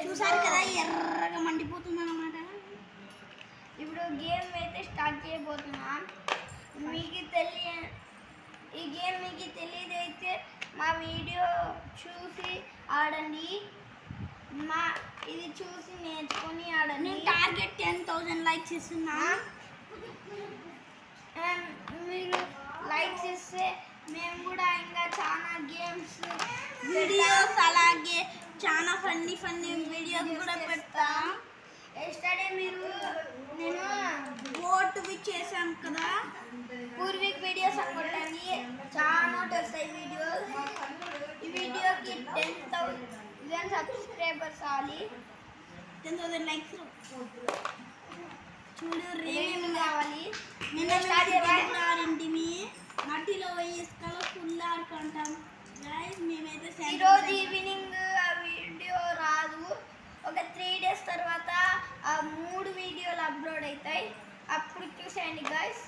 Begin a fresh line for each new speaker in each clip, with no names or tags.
చూసారు కదా ఎర్రగా మండిపోతుంది అన్నమాట.
ఇప్పుడు గేమ్ అయితే స్టార్ట్ చేయబోతున్నాం. ఈ గేమ్ మీకు తెలియదైతే మా వీడియో చూసి ఆడండి. ఇది చూసి నేర్చుకొని ఆడండి.
నేను టార్గెట్ 10,000 లైక్స్ ఇస్తున్నా.
మీరు లైక్స్ ఇస్తే మేము కూడా ఇంకా చాలా గేమ్స్
వీడియోస్ అలాగే చాలా ఫన్నీ వీడియోస్ కూడా పెడతాం.
ఎస్టర్డే నేను
ఓటువి చేశాం కదా,
పూర్వీక్ వీడియోస్ అనుకుంటాను. చాలా వస్తాయి వీడియోస్. ఈ వీడియోకి 10,000 సబ్స్క్రైబర్స్ అవ్వాలి.
10,000 లైక్స్ చూడు.
ఏమేమి కావాలి?
నిన్న ఆడింటి మట్టిలో ఇసుకలో ఫుల్ ఆడుకుంటాం గైస్. మేమైతే
ఈరోజు ఈవినింగ్ ఆ వీడియో రాదు. ఒక 3 days తర్వాత ఆ 3 వీడియోలు అప్లోడ్ అవుతాయి. అప్పుడు చూసేయండి గైస్.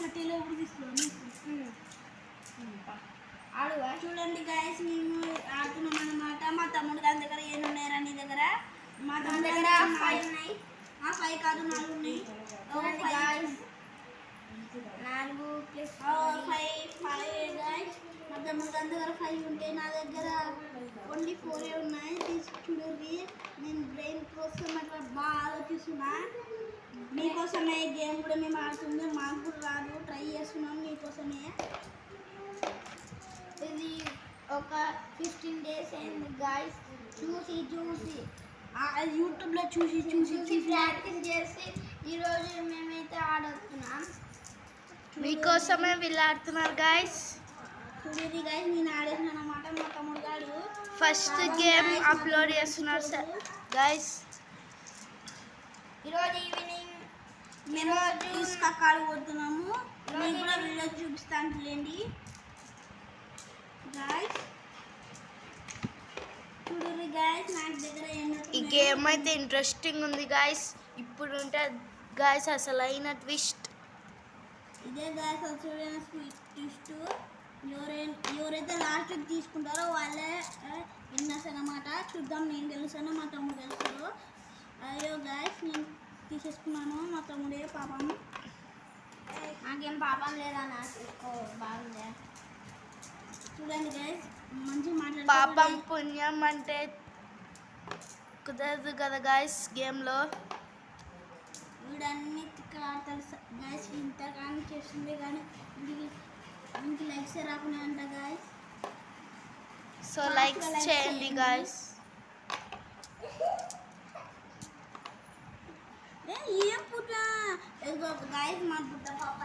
మట్టిలో ఇప్పుడు తీసుకోండి.
ఆడువా
చూడండి గైస్, మేము ఆడుతున్నాం అన్నమాట. మా తమ్ముడు గారి దగ్గర ఏమి ఉన్నాయరా నీ దగ్గర? మా తమ్ముడు దగ్గర
5 ఉన్నాయి.
5 కాదు 4 ఉన్నాయి.
4 గైస్. 4 +
5 గైస్. మా తమ్ముడు గారి దగ్గర 5 ఉంటాయి. నా దగ్గర ఓన్లీ 4 ఉన్నాయి. చూడండి, నేను బ్రెయిన్ కోసం అట్లా బాగా ఆలోచిస్తున్నా. మీకోసమే గేమ్ కూడా మేము ఆడుతుంది. మాకు కూడా రాదు, ట్రై చేస్తున్నాం మీకోసమే.
ఇది ఒక 15 days అయింది గైస్. చూసి
యూట్యూబ్లో చూసి
ప్రాక్టీస్ చేసి ఈరోజు మేమైతే ఆడుతున్నాం.
మీకోసమే వీళ్ళు ఆడుతున్నారు గైస్.
చూడండి గైస్, నేను ఆడేసిన అన్నమాట. మా తమ్ముడు గారు
ఫస్ట్ గేమ్ అప్లోడ్ చేస్తున్నారు గైస్.
ఈరోజు ఈవినింగ్
మేము ఇసుక కాడు పోతున్నాము. మీకు కూడా వీడియో చూపిస్తాను చూడండి గైస్. చూడండి గైస్, నా దగ్గర
ఈ గేమ్ అయితే ఇంట్రెస్టింగ్ ఉంది గైస్. ఇప్పుడు ఉంటుంది గైస్ అసలైన ట్విస్ట్.
ఇదే గైస్ అసలైన ట్విస్ట్. ఎవరైతే లాస్ట్ తీసుకుంటారో వాళ్ళే విన్నర్స్ అన్నమాట. చూద్దాం, నేను గెలుస్తాను, మా తమ్ముడు గెలుస్తాడు. అయ్యో గైస్, నేను తీసేసుకున్నాను. మా తమ్ముడే పాపం.
నాకేం పాపం లేదా? నాకు బాగుంది.
చూడండి గైస్, మంచిగా మాట్లాడు.
పాపం పుణ్యం అంటే కుదరదు కదా గైస్ గేమ్లో.
వీడన్ని తిక్కలు ఆడతాడు గైస్. ఇంత కానీ చేస్తుంది కానీ ఇంక లైక్స్ రాకుండా అంట గైస్.
సో లైక్స్ చేయండి గైస్.
ఏం పుట్ట గైస్, మా పుట్ట పాప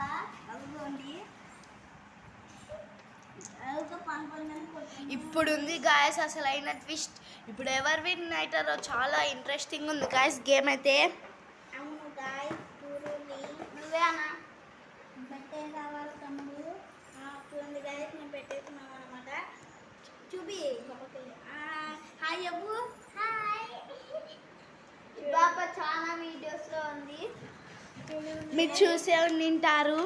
అదిగోండి.
ఇప్పుడు ఉంది గాయస్ అసలైన ట్విస్ట్. ఇప్పుడు ఎవరు విన్ అవుతారో చాలా ఇంట్రెస్టింగ్ ఉంది గాయస్ గేమ్ అయితే.
అవును గాయస్,
నువ్వే అన్నా
పెట్టేసావారు తమ్ముడు. చూడండి గాయస్, మేము పెట్టేస్తున్నాం అనమాట. చూపి హాయ్ అబ్బు.
హాయ్. పాప చాలా వీడియోస్లో ఉంది.
మీరు చూసే తింటారు.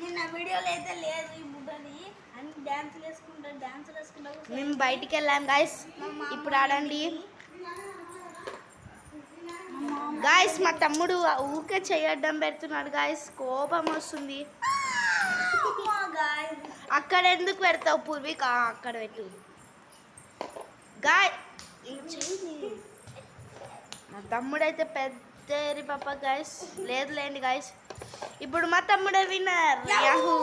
నిన్న వీడియోలో అయితే లేదు ఈ బుడ్డని. అన్ని డ్యాన్సులు వేసుకుంటారు.
మేము బయటికి వెళ్ళాం గాయస్. ఇప్పుడు ఆడండి గాయస్. మా తమ్ముడు ఊకే చేయడం పెడుతున్నాడు గాయస్, కోపం వస్తుంది. అక్కడ ఎందుకు పెడతావు పూర్విక? అక్కడ పెట్టు గాయ్. మా తమ్ముడు అయితే పెద్ద పాప గాయస్. లేదులేండి గాయస్, ఇప్పుడు మా తమ్ముడే విన్నర్. యాహూ.